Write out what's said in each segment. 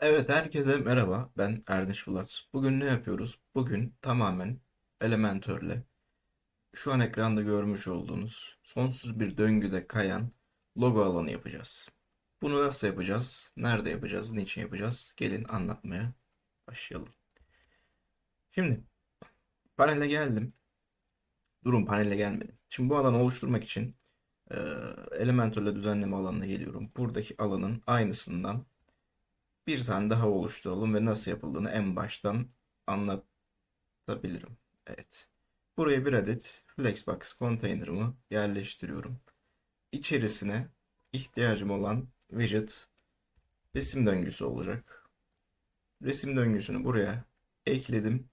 Evet, herkese merhaba. Ben Erdinç Bulat. Bugün ne yapıyoruz? Bugün tamamen Elementor'le şu an ekranda görmüş olduğunuz sonsuz bir döngüde kayan logo alanı yapacağız. Bunu nasıl yapacağız? Nerede yapacağız? Niçin yapacağız? Gelin anlatmaya başlayalım. Şimdi panele geldim. Durun, panele gelmedim. Şimdi bu alanı oluşturmak için e, Elementor'le düzenleme alanına geliyorum. Buradaki alanın aynısından bir tane daha oluşturalım ve nasıl yapıldığını en baştan anlatabilirim. Evet. Buraya bir adet Flexbox container'ımı yerleştiriyorum. İçerisine ihtiyacım olan widget resim döngüsü olacak. Resim döngüsünü buraya ekledim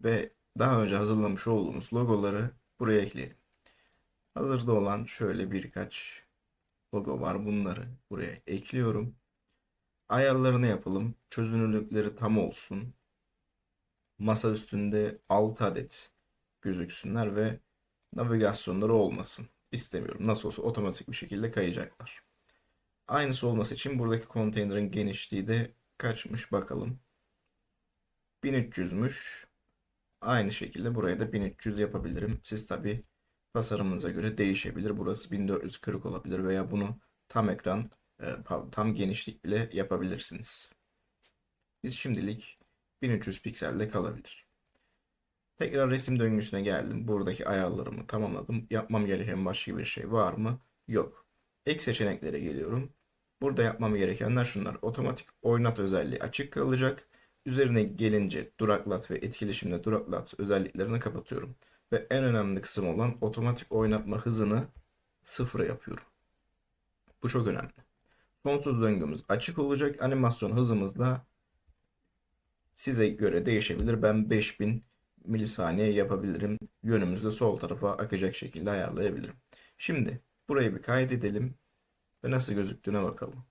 ve daha önce hazırlamış olduğumuz logoları buraya ekleyelim. Hazırda olan şöyle birkaç logo var. Bunları buraya ekliyorum. Ayarlarını yapalım. Çözünürlükleri tam olsun. Masa üstünde 6 adet gözüksünler ve navigasyonları olmasın. İstemiyorum. Nasıl olsa otomatik bir şekilde kayacaklar. Aynısı olması için buradaki konteynerin genişliği de kaçmış bakalım. 1300'müş. Aynı şekilde buraya da 1300 yapabilirim. Siz tabi tasarımınıza göre değişebilir. Burası 1440 olabilir veya bunu tam ekran, tam genişlik bile yapabilirsiniz. Biz şimdilik 1300 pikselde kalabilir. Tekrar resim döngüsüne geldim. Buradaki ayarlarımı tamamladım. Yapmam gereken başka bir şey var mı? Yok. Ek seçeneklere geliyorum. Burada yapmam gerekenler şunlar. Otomatik oynat özelliği açık kalacak. Üzerine gelince duraklat ve etkileşimle duraklat özelliklerini kapatıyorum. Ve en önemli kısım olan otomatik oynatma hızını sıfıra yapıyorum. Bu çok önemli. Sonsuz döngümüz açık olacak. Animasyon hızımız da size göre değişebilir. Ben 5000 milisaniye yapabilirim. Yönümüzü de sol tarafa akacak şekilde ayarlayabilirim. Şimdi burayı bir kaydedelim ve nasıl gözüktüğüne bakalım.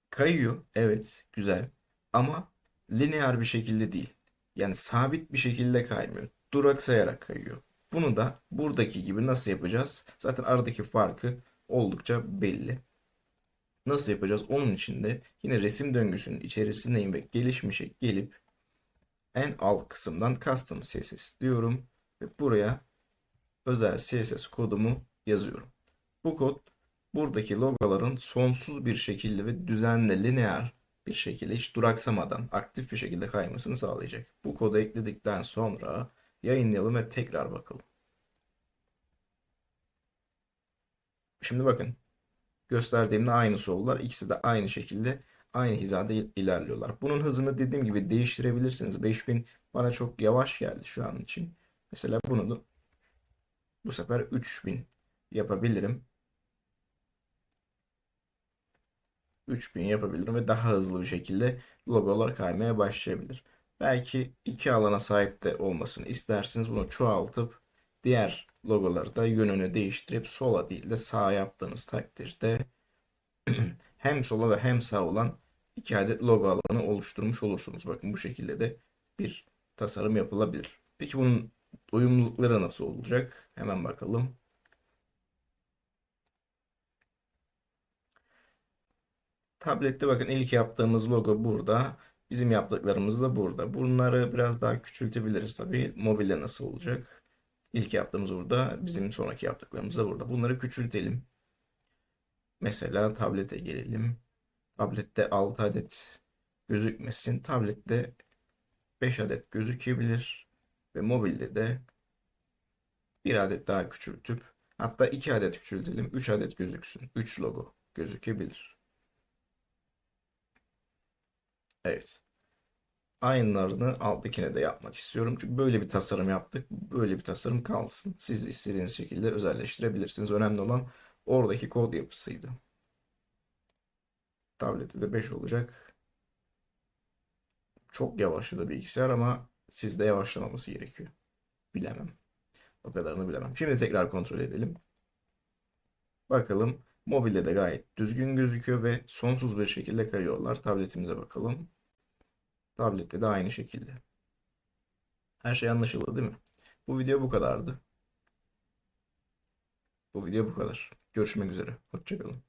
Kayıyor, evet, güzel, ama lineer bir şekilde değil. Yani sabit bir şekilde kaymıyor. Duraksayarak kayıyor. Bunu da buradaki gibi nasıl yapacağız? Zaten aradaki farkı oldukça belli. Nasıl yapacağız? Onun için de yine resim döngüsünün içerisindeyim ve gelişmişe gelip en alt kısımdan Custom CSS diyorum ve buraya özel CSS kodumu yazıyorum. Bu kod buradaki logoların sonsuz bir şekilde ve düzenli lineer bir şekilde hiç duraksamadan aktif bir şekilde kaymasını sağlayacak. Bu kodu ekledikten sonra yayınlayalım ve tekrar bakalım. Şimdi bakın, gösterdiğimde aynısı oldular. İkisi de aynı şekilde aynı hizada ilerliyorlar. Bunun hızını dediğim gibi değiştirebilirsiniz. 5000 bana çok yavaş geldi şu an için. Mesela bunu da bu sefer 3000 yapabilirim. 3000 yapabilirim ve daha hızlı bir şekilde logolar kaymaya başlayabilir. Belki iki alana sahip de olmasını isterseniz bunu çoğaltıp diğer logoları da yönünü değiştirip sola değil de sağa yaptığınız takdirde hem sola ve hem sağ olan iki adet logo alanı oluşturmuş olursunuz. Bakın, bu şekilde de bir tasarım yapılabilir. Peki bunun uyumlulukları nasıl olacak? Hemen bakalım. Tablette bakın, ilk yaptığımız logo burada. Bizim yaptıklarımız da burada. Bunları biraz daha küçültebiliriz tabii. Mobilde nasıl olacak? İlk yaptığımız burada. Bizim sonraki yaptıklarımız da burada. Bunları küçültelim. Mesela tablete gelelim. Tablette 6 adet gözükmesin. Tablette 5 adet gözükebilir. Ve mobilde de bir adet daha küçültüp, hatta 2 adet küçültelim. 3 adet gözüksün. 3 logo gözükebilir. Evet. Aynılarını alttakine de yapmak istiyorum. Çünkü böyle bir tasarım yaptık. Böyle bir tasarım kalsın. Siz istediğiniz şekilde özelleştirebilirsiniz. Önemli olan oradaki kod yapısıydı. Tablette de 5 olacak. Çok yavaşladı bilgisayar ama sizde yavaşlamaması gerekiyor. Bilemem. O kadarını bilemem. Şimdi tekrar kontrol edelim. Bakalım, mobilde de gayet düzgün gözüküyor ve sonsuz bir şekilde kayıyorlar. Tabletimize bakalım. Tablette de aynı şekilde. Her şey anlaşıldı değil mi? Bu video bu kadardı. Bu video bu kadar. Görüşmek üzere. Hoşçakalın.